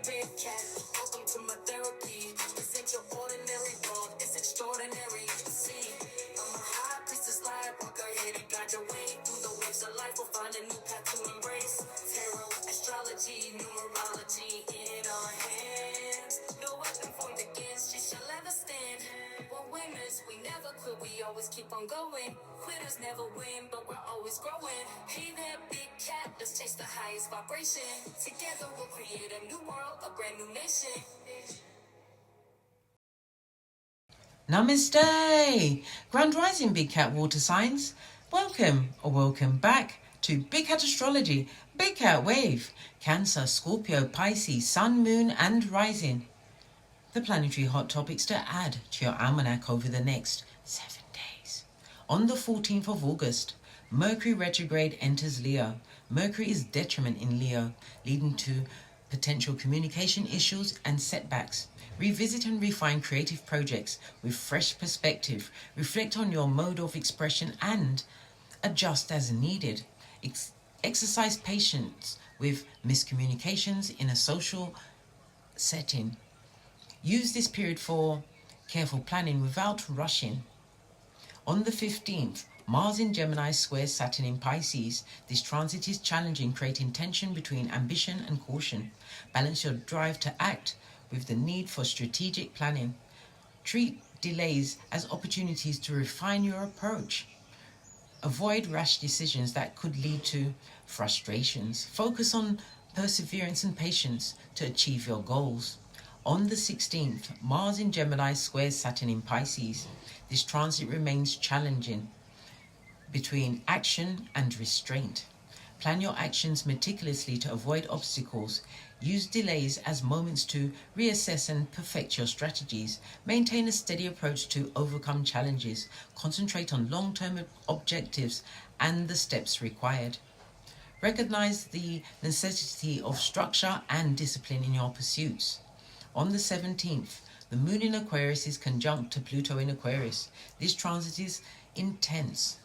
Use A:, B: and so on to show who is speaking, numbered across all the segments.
A: big cat. Welcome to my therapy. This ain't your ordinary world, it's extraordinary. See, I'm a high priestess, light walker, here to guide your way through the waves of life. We'll find a new path to embrace. Tarot, astrology, numerology in our hands. No weapon formed against you shall ever stand. We're winners, we never quit, we always keep on going. Quitters never win, but we're always growing. Hey there, big cat, let's chase the highest vibration. Together we'll create a new world, a brand new nation.
B: Namaste! Grand Rising Big Cat Water Signs. Welcome or welcome back to Big Cat Astrology, Big Cat Wave, Cancer, Scorpio, Pisces, Sun, Moon and Rising. The planetary hot topics to add to your almanac over the next 7 days. On the 14th of August, Mercury retrograde enters Leo. Mercury is detriment in Leo, leading to potential communication issues and setbacks. Revisit and refine creative projects with fresh perspective. Reflect on your mode of expression and adjust as needed. Exercise patience with miscommunications in a social setting. Use this period for careful planning without rushing. On the 15th, Mars in Gemini squares Saturn in Pisces. This transit is challenging, creating tension between ambition and caution. Balance your drive to act with the need for strategic planning. Treat delays as opportunities to refine your approach. Avoid rash decisions that could lead to frustrations. Focus on perseverance and patience to achieve your goals. On the 16th, Mars in Gemini squares Saturn in Pisces. This transit remains challenging between action and restraint. Plan your actions meticulously to avoid obstacles. Use delays as moments to reassess and perfect your strategies. Maintain a steady approach to overcome challenges. Concentrate on long-term objectives and the steps required. Recognize the necessity of structure and discipline in your pursuits. On the 17th, the Moon in Aquarius is conjunct to Pluto in Aquarius. This transit is intense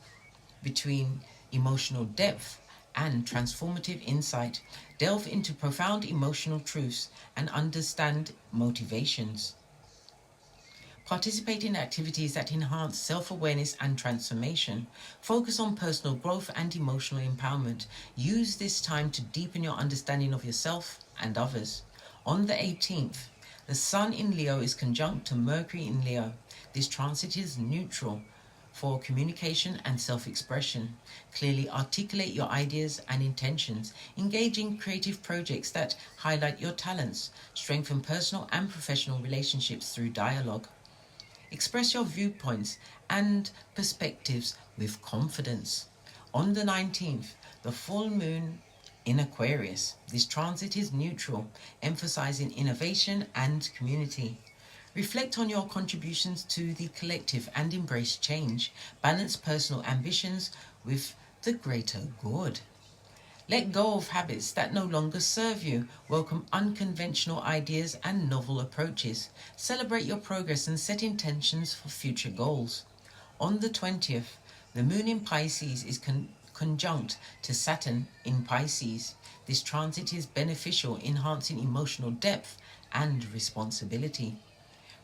B: between emotional depth and transformative insight. Delve into profound emotional truths and understand motivations. Participate in activities that enhance self-awareness and transformation. Focus on personal growth and emotional empowerment. Use this time to deepen your understanding of yourself and others. On the 18th, the Sun in Leo is conjunct to Mercury in Leo. This transit is neutral for communication and self-expression. Clearly articulate your ideas and intentions. Engage in creative projects that highlight your talents. Strengthen personal and professional relationships through dialogue. Express your viewpoints and perspectives with confidence. On the 19th, the full moon in Aquarius. This transit is neutral, emphasizing innovation and community. Reflect on your contributions to the collective and embrace change. Balance personal ambitions with the greater good. Let go of habits that no longer serve you. Welcome unconventional ideas and novel approaches. Celebrate your progress and set intentions for future goals. On the 20th, the Moon in Pisces is conjunct to Saturn in Pisces. This transit is beneficial, enhancing emotional depth and responsibility.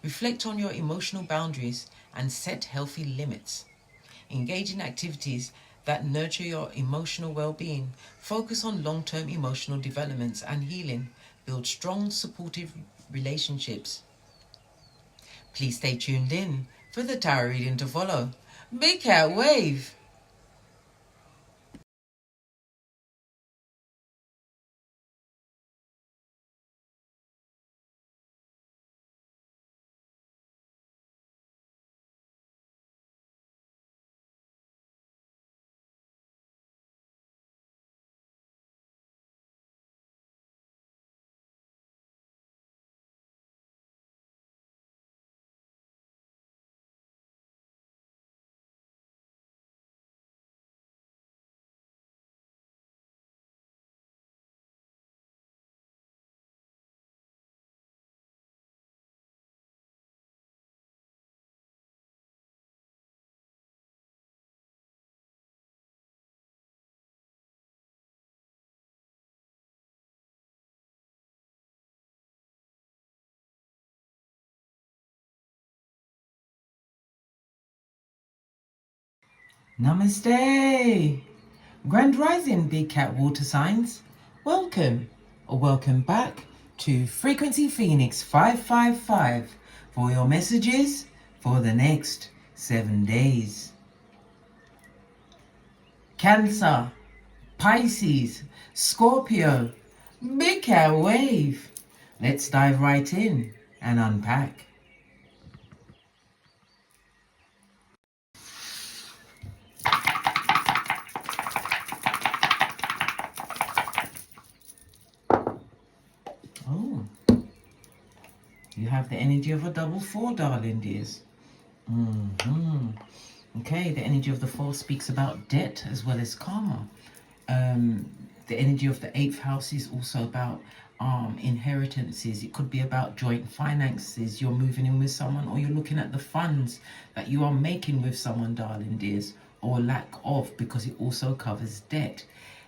B: Reflect on your emotional boundaries and set healthy limits. Engage in activities that nurture your emotional well-being. Focus on long-term emotional developments and healing. Build strong, supportive relationships. Please stay tuned in for the tarot reading to follow. Big Cat Wave! Namaste. Grand Rising, Big Cat Water Signs. Welcome or welcome back to Frequency Phoenix 555 for your messages for the next 7 days. Cancer, Pisces, Scorpio, Big Cat Wave. Let's dive right in and unpack. Oh, you have the energy of a double four, darling dears. Okay, the energy of the four speaks about debt as well as karma. The energy of the eighth house is also about inheritances. It could be about joint finances. You're moving in with someone, or you're looking at the funds that you are making with someone, darling dears, or lack of, because it also covers debt.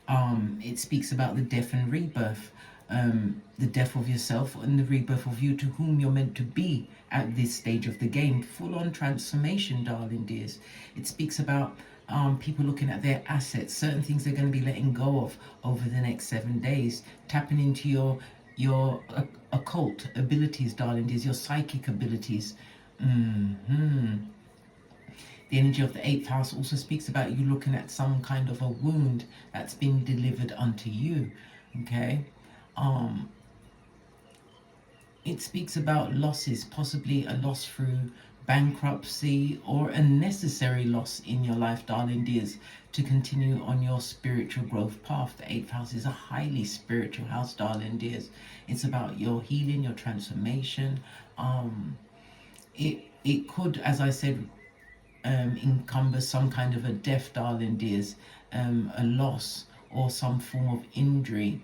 B: It speaks about the death and rebirth. The death of yourself and the rebirth of you to whom you're meant to be at this stage of the game. Full-on transformation, darling dears. It speaks about people looking at their assets, certain things they're going to be letting go of over the next 7 days, tapping into your occult abilities, darling dears, your psychic abilities. The energy of the eighth house also speaks about you looking at some kind of a wound that's been delivered unto you. Okay. It speaks about losses, possibly a loss through bankruptcy or a necessary loss in your life, darling dears, to continue on your spiritual growth path. The eighth house is a highly spiritual house, darling dears. It's about your healing, your transformation. It could, as I said, encumber some kind of a death, darling dears, a loss or some form of injury.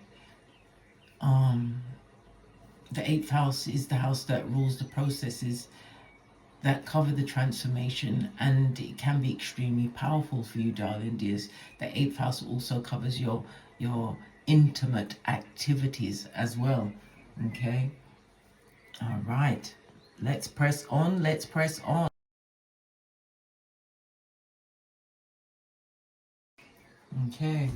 B: The eighth house is the house that rules the processes that cover the transformation, and it can be extremely powerful for you, darling dears. The eighth house also covers your intimate activities as well. Okay. All right. Let's press on. Let's press on. Okay.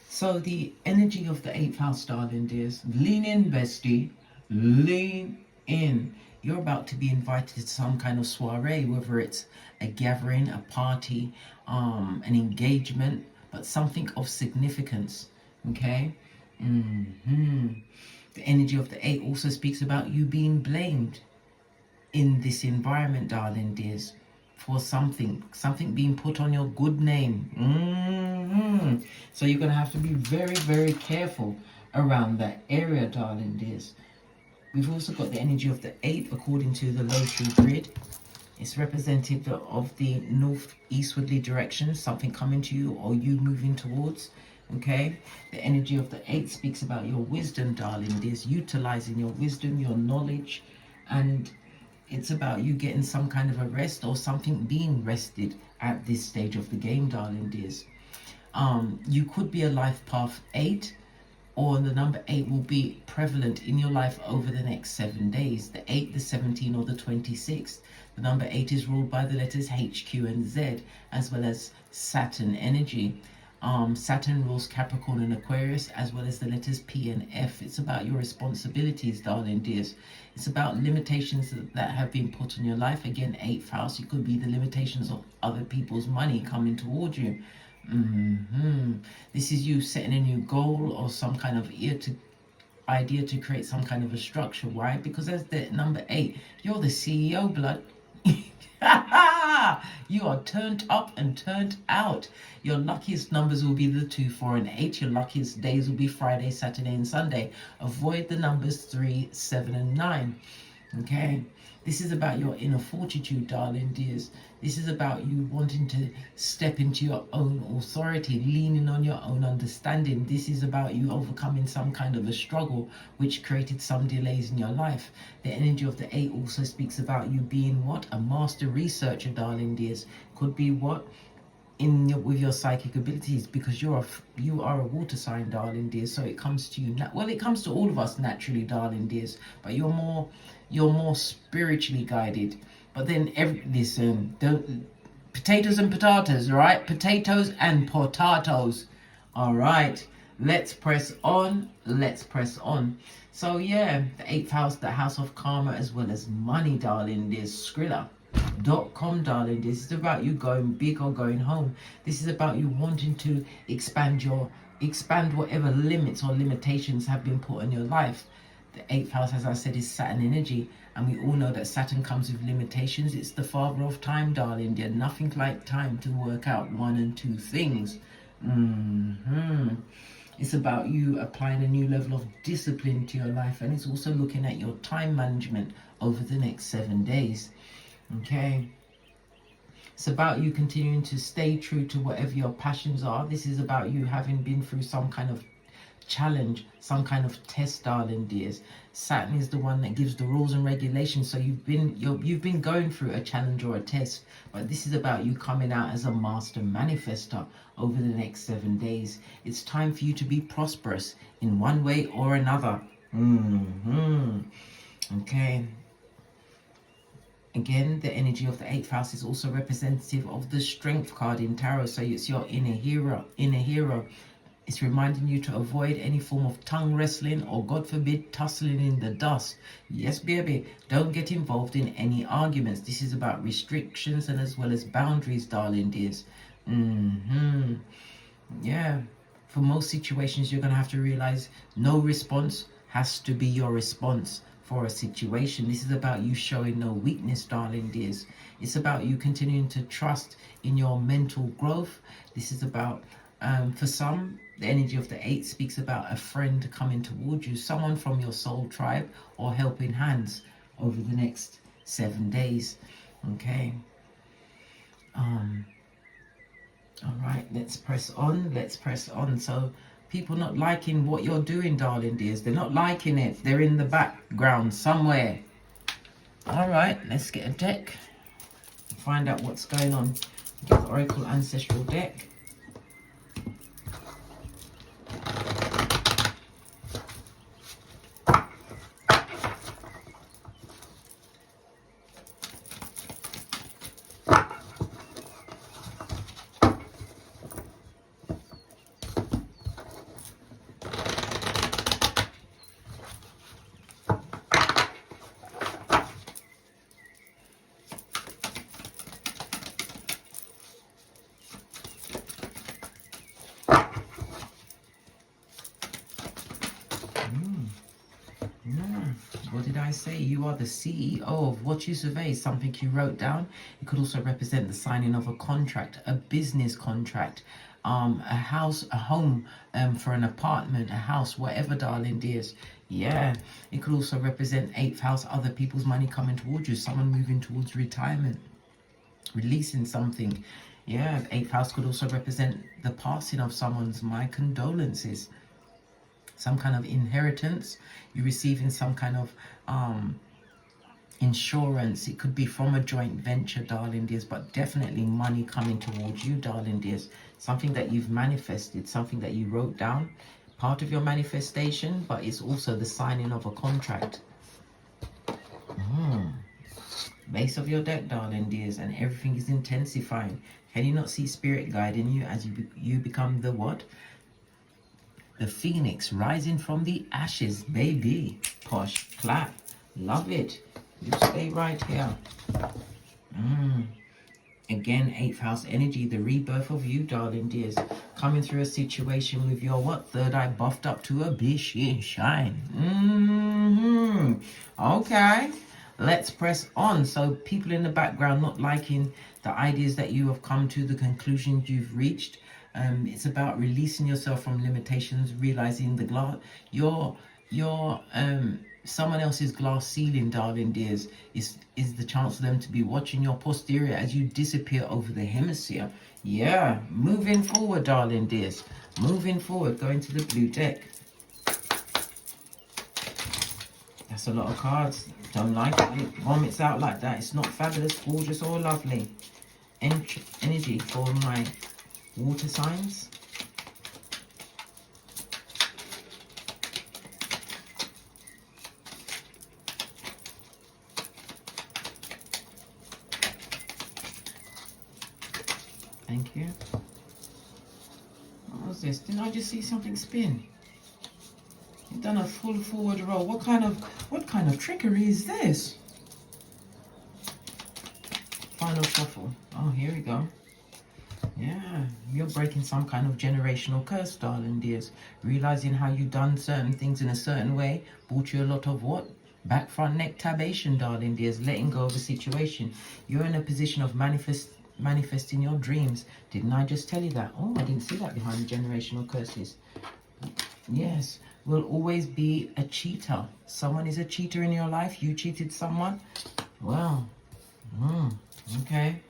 B: So the energy of the eighth house, darling dears, lean in, bestie, lean in. You're about to be invited to some kind of soiree, whether it's a gathering, a party, an engagement, but something of significance. Okay. The energy of the eight also speaks about you being blamed in this environment, darling dears, for something being put on your good name. So you're going to have to be very, very careful around that area, darling dears. We've also got the energy of the 8 according to the low tree grid. It's representative of the north-eastwardly direction, something coming to you or you moving towards. Okay, the energy of the 8 speaks about your wisdom, darling dears, utilizing your wisdom, your knowledge, and it's about you getting some kind of a rest or something being rested at this stage of the game, darling dears. You could be a life path 8, or the number 8 will be prevalent in your life over the next 7 days. The 8, the 17, or the 26th. The number 8 is ruled by the letters H, Q, and Z, as well as Saturn energy. Saturn rules Capricorn and Aquarius, as well as the letters P and F. It's about your responsibilities, darling dears. It's about limitations that have been put on your life. Again, 8th house, it could be the limitations of other people's money coming towards you. This is you setting a new goal or some kind of idea to create some kind of a structure. Why? Because as the number 8, you're the CEO, blood. You are turned up and turned out. Your luckiest numbers will be the 2, 4, and 8. Your luckiest days will be Friday, Saturday, and Sunday. Avoid the numbers 3, 7, and 9. Okay, this is about your inner fortitude, darling dears. This is about you wanting to step into your own authority, leaning on your own understanding. This is about you overcoming some kind of a struggle which created some delays in your life. The energy of the 8 also speaks about you being what? A master researcher, darling dears. Could be what? With your psychic abilities, because you are a water sign, darling dears. So it comes to you, well, it comes to all of us naturally, darling dears, but you're more spiritually guided. But then listen, Potatoes and potatoes, right? Potatoes and potatoes. All right. Let's press on. Let's press on. So yeah, the 8th house, the house of karma, as well as money, darling. There's Skrilla.com, darling. This is about you going big or going home. This is about you wanting to expand whatever limits or limitations have been put on your life. The 8th house, as I said, is Saturn energy, and we all know that Saturn comes with limitations. It's the father of time, darling. There's nothing like time to work out one and two things. It's about you applying a new level of discipline to your life, and it's also looking at your time management over the next 7 days. Okay. It's about you continuing to stay true to whatever your passions are. This is about you having been through some kind of challenge, some kind of test, darling dears. Saturn is the one that gives the rules and regulations. So you've been going through a challenge or a test, but this is about you coming out as a master manifester over the next 7 days. It's time for you to be prosperous in one way or another. Okay. Again, the energy of the 8th house is also representative of the Strength card in tarot. So it's your inner hero. It's reminding you to avoid any form of tongue wrestling or, God forbid, tussling in the dust. Yes, baby, don't get involved in any arguments. This is about restrictions and as well as boundaries, darling dears. Yeah, for most situations, you're going to have to realize no response has to be your response for a situation. This is about you showing no weakness, darling dears. It's about you continuing to trust in your mental growth. This is about, for some, the energy of the 8 speaks about a friend coming towards you, someone from your soul tribe or helping hands over the next 7 days. Okay. All right, let's press on. Let's press on. So people not liking what you're doing, darling dears. They're not liking it. They're in the background somewhere. All right, let's get a deck. Find out what's going on. Get the Oracle Ancestral deck. What did I say? You are the CEO of what you survey, something you wrote down. It could also represent the signing of a contract, a business contract, a house, a home, for an apartment, a house, whatever, darling dears. Yeah, it could also represent 8th house, other people's money coming towards you, someone moving towards retirement, releasing something. Yeah, 8th house could also represent the passing of someone's. My condolences. Some kind of inheritance, you're receiving some kind of insurance. It could be from a joint venture, darling dears, but definitely money coming towards you, darling dears. Something that you've manifested, something that you wrote down, part of your manifestation, but it's also the signing of a contract. Base of your deck, darling dears, and everything is intensifying. Can you not see spirit guiding you as you become the what? The phoenix rising from the ashes, baby. Posh, clap. Love it. You stay right here. Again, 8th house energy, the rebirth of you, darling dears. Coming through a situation with your what? Third eye buffed up to a bish shine. Okay. Let's press on. So people in the background not liking the ideas that you have come to, the conclusions you've reached. It's about releasing yourself from limitations, realizing the glass, your someone else's glass ceiling, darling dears, is the chance for them to be watching your posterior as you disappear over the hemisphere. Yeah, moving forward, darling dears, moving forward. Going to the blue deck. That's a lot of cards. Don't like it. It vomits out like that. It's not fabulous, gorgeous, or lovely. Energy for my water signs. Thank you. What was this? Didn't I just see something spin? You've done a full forward roll. What kind of trickery is this? Final shuffle. Oh, here we go. Yeah, you're breaking some kind of generational curse, darling dears. Realizing how you done certain things in a certain way brought you a lot of what? Back, front, neck, tabation, darling dears. Letting go of a situation. You're in a position of manifesting your dreams. Didn't I just tell you that? Oh, I didn't see that behind the generational curses. Yes, will always be a cheater. Someone is a cheater in your life. You cheated someone. Well, okay.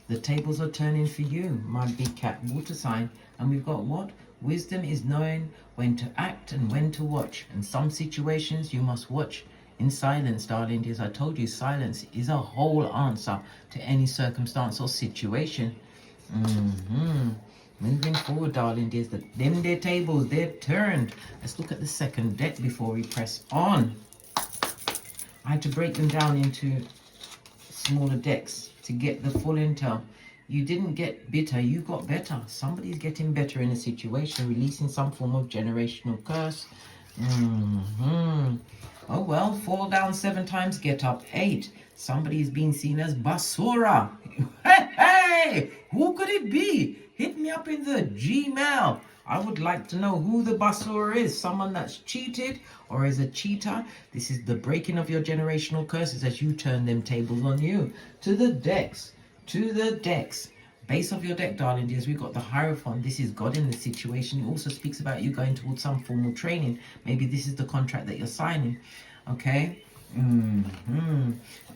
B: The tables are turning for you, my big cat water sign. And we've got what? Wisdom is knowing when to act and when to watch. In some situations, you must watch in silence, darling dears. I told you, silence is a whole answer to any circumstance or situation. Moving forward, darling dears. Them their tables, they're turned. Let's look at the second deck before we press on. I had to break them down into smaller decks to get the full intel. You didn't get bitter, you got better. Somebody's getting better in a situation, releasing some form of generational curse. Oh well, fall down 7 times, get up 8. Somebody's being seen as basura. Hey, who could it be? Hit me up in the Gmail. I would like to know who the basura is. Someone that's cheated or is a cheater. This is the breaking of your generational curses as you turn them tables on you. To the decks. To the decks. Base of your deck, darling dears, we've got the Hierophant. This is God in the situation. It also speaks about you going towards some formal training. Maybe this is the contract that you're signing. Okay?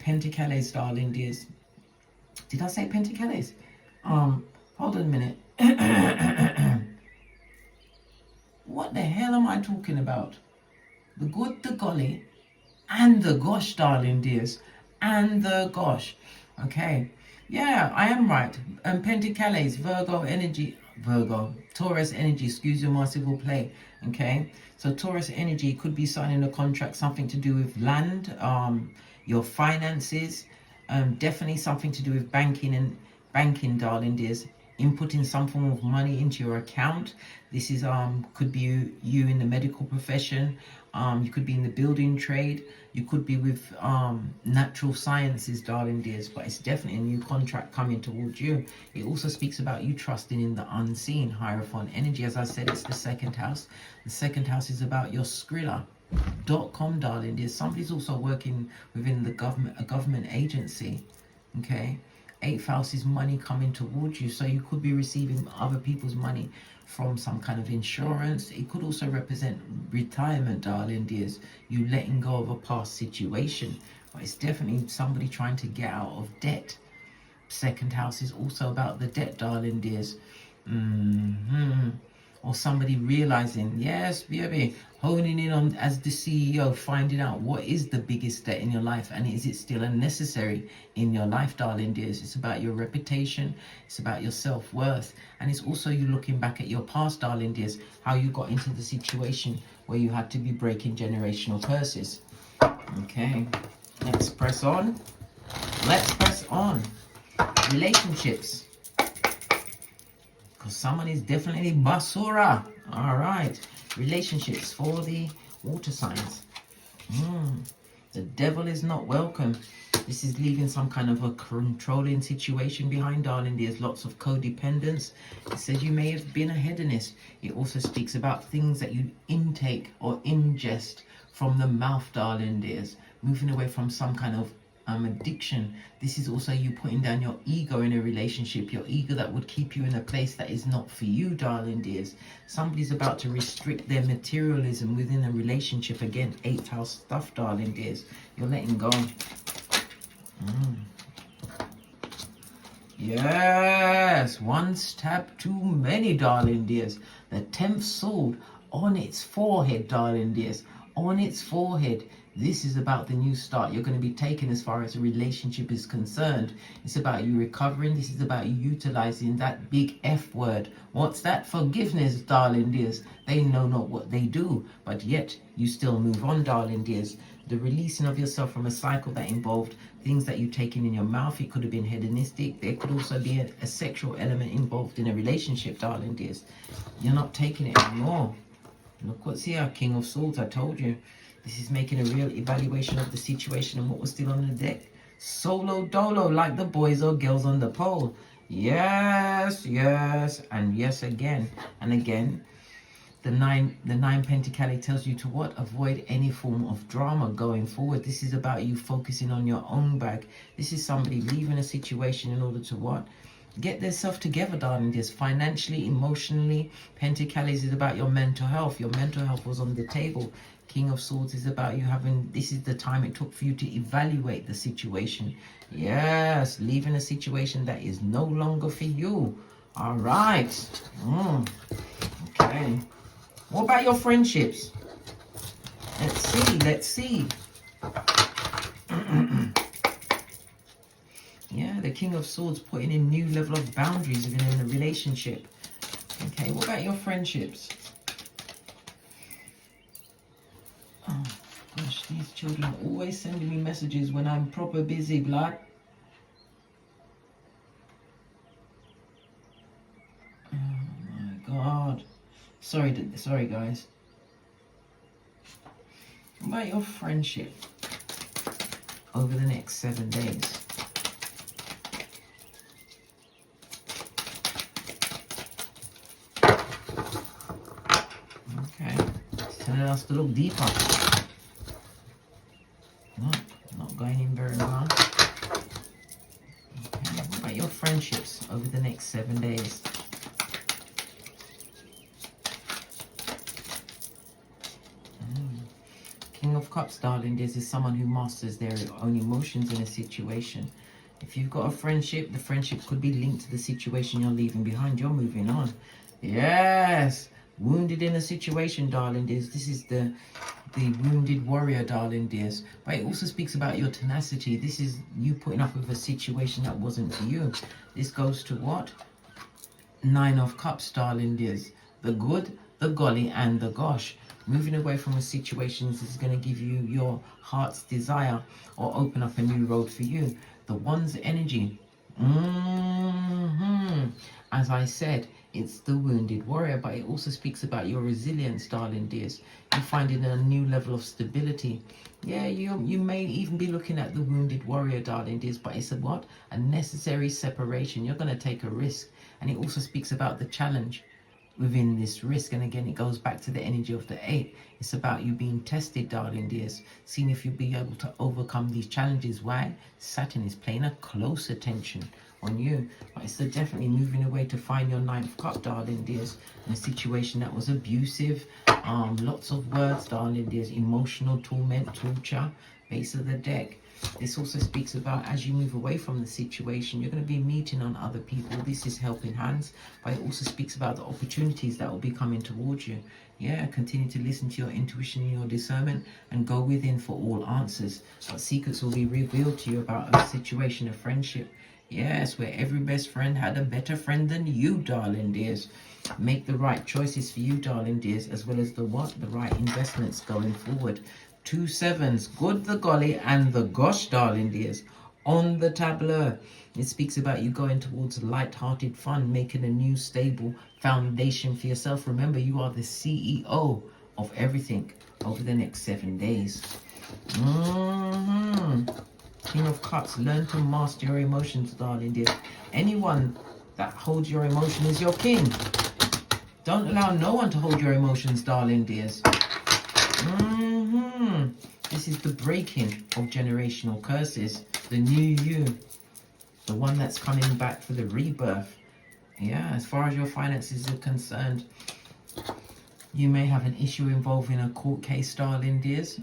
B: Pentacles, darling dears. Did I say Pentacles? Hold on a minute. What the hell am I talking about? The good, the golly, and the gosh, darling dears. And the gosh. Okay. Yeah, I am right. Pentacles, Taurus energy, excuse your more civil play. Okay. So Taurus energy could be signing a contract, something to do with land, your finances, definitely something to do with banking, darling dears. Inputting some form of money into your account. This is could be you in the medical profession. You could be in the building trade. You could be with natural sciences, darling dears. But it's definitely a new contract coming towards you. It also speaks about you trusting in the unseen. Hierophant energy, as I said, it's the second house. The second house is about your Skrilla.com, darling dears. Somebody's also working within the government, a government agency. Okay. 8th house is money coming towards you, so you could be receiving other people's money from some kind of insurance. It could also represent retirement, darling dears, you letting go of a past situation, but it's definitely somebody trying to get out of debt. Second house is also about the debt, darling dears. Or somebody realizing, yes, baby, honing in on as the CEO, finding out what is the biggest debt in your life and is it still unnecessary in your life, darling dears. It's about your reputation, it's about your self-worth, and it's also you looking back at your past, darling dears, how you got into the situation where you had to be breaking generational curses. Okay, let's press on. Let's press on. Relationships. Because someone is definitely basura. All right. Relationships for the water signs. The devil is not welcome. This is leaving some kind of a controlling situation behind, darling. There's lots of codependence. It says you may have been a hedonist. It also speaks about things that you intake or ingest from the mouth, darling dears. Moving away from some kind of addiction. This is also you putting down your ego in a relationship, your ego that would keep you in a place that is not for you, darling dears. Somebody's about to restrict their materialism within a relationship. Again, 8th house stuff, darling dears. You're letting go. Yes, one stab too many, darling dears. The 10th sword on its forehead, darling dears. on its forehead. This is about the new start you're going to be taking as far as a relationship is concerned. It's about you recovering. This is about you utilizing that big F word. What's that? Forgiveness, darling dears. They know not what they do, but yet you still move on, darling dears. The releasing of yourself from a cycle that involved things that you've taken in your mouth. It could have been hedonistic. There could also be a sexual element involved in a relationship, darling dears. You're not taking it anymore. Look what's here, King of Swords. I told you. This is making a real evaluation of the situation and what was still on the deck. Solo dolo, like the boys or girls on the pole. Yes, yes, and yes again. And again, the nine Pentacles tells you to what? Avoid any form of drama going forward. This is about you focusing on your own bag. This is somebody leaving a situation in order to what? Get themselves together, darling dears. Financially, emotionally. Pentacles is about your mental health. Your mental health was on the table. King of Swords is about you having, this is the time it took for you to evaluate the situation. Yes, leaving a situation that is no longer for you. All right. Okay. What about your friendships? Let's see, let's see. Yeah, the King of Swords putting in new level of boundaries within a relationship. Okay, what about your friendships? Oh, gosh, these children are always sending me messages when I'm proper busy, blood. Oh, my God. Sorry, guys. What about your friendship over the next 7 days? Okay, it's telling us to look deeper. No, not going in very well. Okay, what about your friendships over the next 7 days? King of Cups, darling, this is someone who masters their own emotions in a situation. If you've got a friendship, the friendship could be linked to the situation you're leaving behind. You're moving on. Yes. Wounded in a situation, darling dears. This is the wounded warrior, darling dears. But it also speaks about your tenacity. This is you putting up with a situation that wasn't for you. This goes to what? 9 of Cups, darling dears. The good, the golly, and the gosh. Moving away from a situation is going to give you your heart's desire or open up a new road for you. The one's energy. As I said, it's the wounded warrior, but it also speaks about your resilience, darling dears. You're finding a new level of stability. Yeah, you may even be looking at the wounded warrior, darling dears, but it's a what? A necessary separation. You're going to take a risk. And it also speaks about the challenge within this risk. And again, it goes back to the energy of the 8. It's about you being tested, darling dears, seeing if you'll be able to overcome these challenges. Why? Saturn is playing a close attention on you, but it's definitely moving away to find your 9th cup, darling dears, in a situation that was abusive. Lots of words, darling dears, emotional torment, torture, base of the deck. This also speaks about as you move away from the situation, you're going to be meeting on other people. This is helping hands, but it also speaks about the opportunities that will be coming towards you. Yeah, continue to listen to your intuition and your discernment and go within for all answers. But secrets will be revealed to you about a situation of friendship. Yes, where every best friend had a better friend than you, darling dears. Make the right choices for you, darling dears, as well as the what? The right investments going forward. 2 sevens, good, the golly, and the gosh, darling dears, on the tableau. It speaks about you going towards light-hearted fun, making a new stable foundation for yourself. Remember, you are the CEO of everything over the next 7 days. King of Cups, learn to master your emotions, darling dear. Anyone that holds your emotion is your king. Don't allow no one to hold your emotions, darling dears. This is the breaking of generational curses. The new you. The one that's coming back for the rebirth. Yeah, as far as your finances are concerned, you may have an issue involving a court case, darling dears.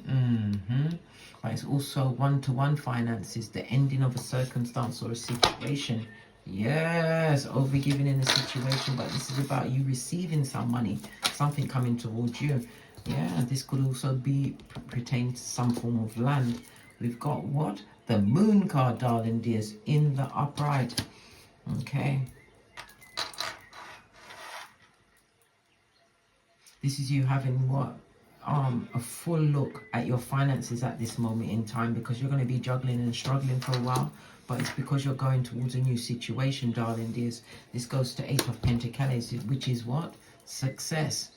B: But it's also one-to-one finances, the ending of a circumstance or a situation. Yes, overgiving in a situation, but this is about you receiving some money, something coming towards you. Yeah, this could also be pertain to some form of land. We've got what? The moon card, darling dears, in the upright. Okay. This is you having what? A full look at your finances at this moment in time, because you're going to be juggling and struggling for a while, but it's because you're going towards a new situation, darling dears. This goes to 8 of Pentacles, which is what? Success.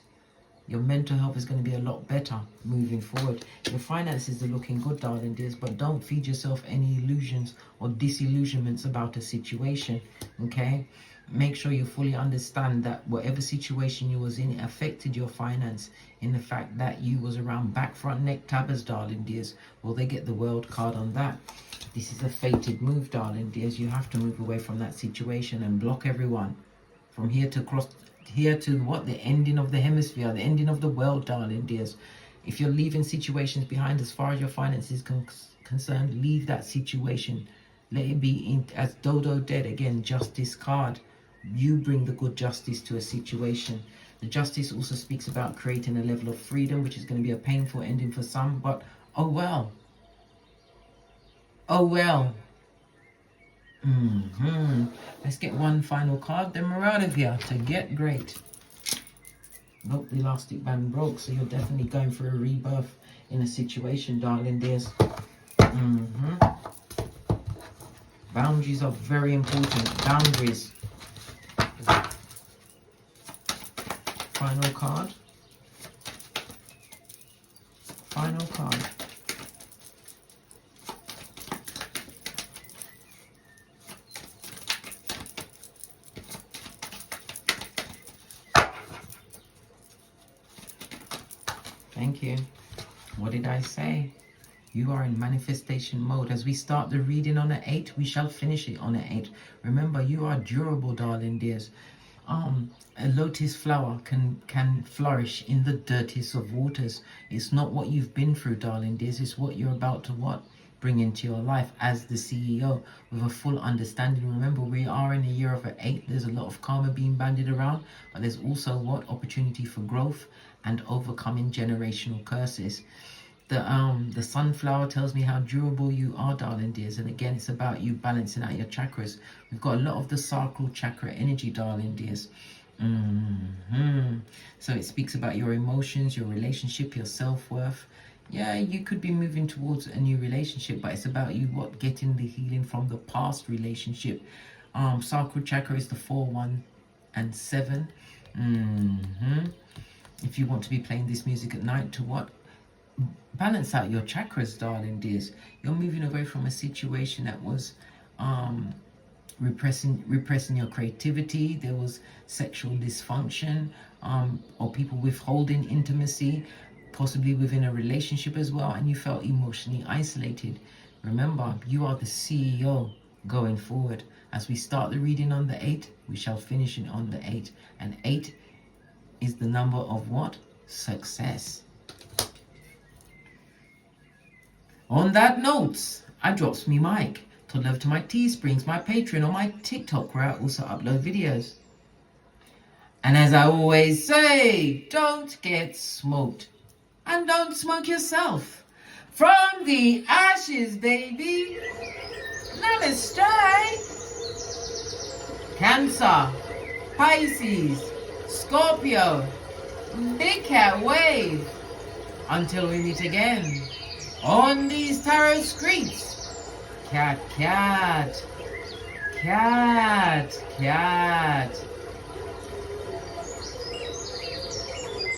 B: Your mental health is going to be a lot better moving forward. Your finances are looking good, darling dears, but don't feed yourself any illusions or disillusionments about a situation, okay? Make sure you fully understand that whatever situation you was in, it affected your finance in the fact that you was around back, front, neck, tabbers, darling dears. Well, they get the world card on that. This is a fated move, darling dears. You have to move away from that situation and block everyone. From here to what? The ending of the hemisphere, the ending of the world, darling dears. If you're leaving situations behind as far as your finances concerned, leave that situation. Let it be as Dodo dead. Again, justice card. You bring the good justice to a situation. The justice also speaks about creating a level of freedom, which is going to be a painful ending for some, but oh well. Oh well. Let's get one final card, then we're out of here to get great. Nope, the elastic band broke, so you're definitely going for a rebirth in a situation, darling dears. Boundaries are very important. Boundaries. Final card. Final card. Thank you. What did I say? You are in manifestation mode. As we start the reading on an 8, we shall finish it on an 8. Remember, you are durable, darling dears. A lotus flower can flourish in the dirtiest of waters. It's not what you've been through, darling dears. It's what you're about to what? Bring into your life as the CEO with a full understanding. Remember, we are in a year of an 8. There's a lot of karma being bandied around, but there's also what? Opportunity for growth and overcoming generational curses. The sunflower tells me how durable you are, darling dears. And again, it's about you balancing out your chakras. We've got a lot of the sacral chakra energy, darling dears. So it speaks about your emotions, your relationship, your self-worth. Yeah, you could be moving towards a new relationship, but it's about you getting the healing from the past relationship. Sacral chakra is the 4, 1, and 7. If you want to be playing this music at night to balance out your chakras, darling dears. You're moving away from a situation that was repressing your creativity. There was sexual dysfunction, or people withholding intimacy, possibly within a relationship as well, and you felt emotionally isolated. Remember, you are the CEO going forward. As we start the reading on the 8, we shall finish it on the 8. And 8 is the number of what? Success. On that note, I drops me mic to love to my Teesprings, my Patreon, or my TikTok, where I also upload videos. And as I always say, don't get smoked. And don't smoke yourself. From the ashes, baby. Namaste. Cancer, Pisces, Scorpio, Big Cat Wave. Until we meet again on these tarot streets. Cat, cat, cat, cat.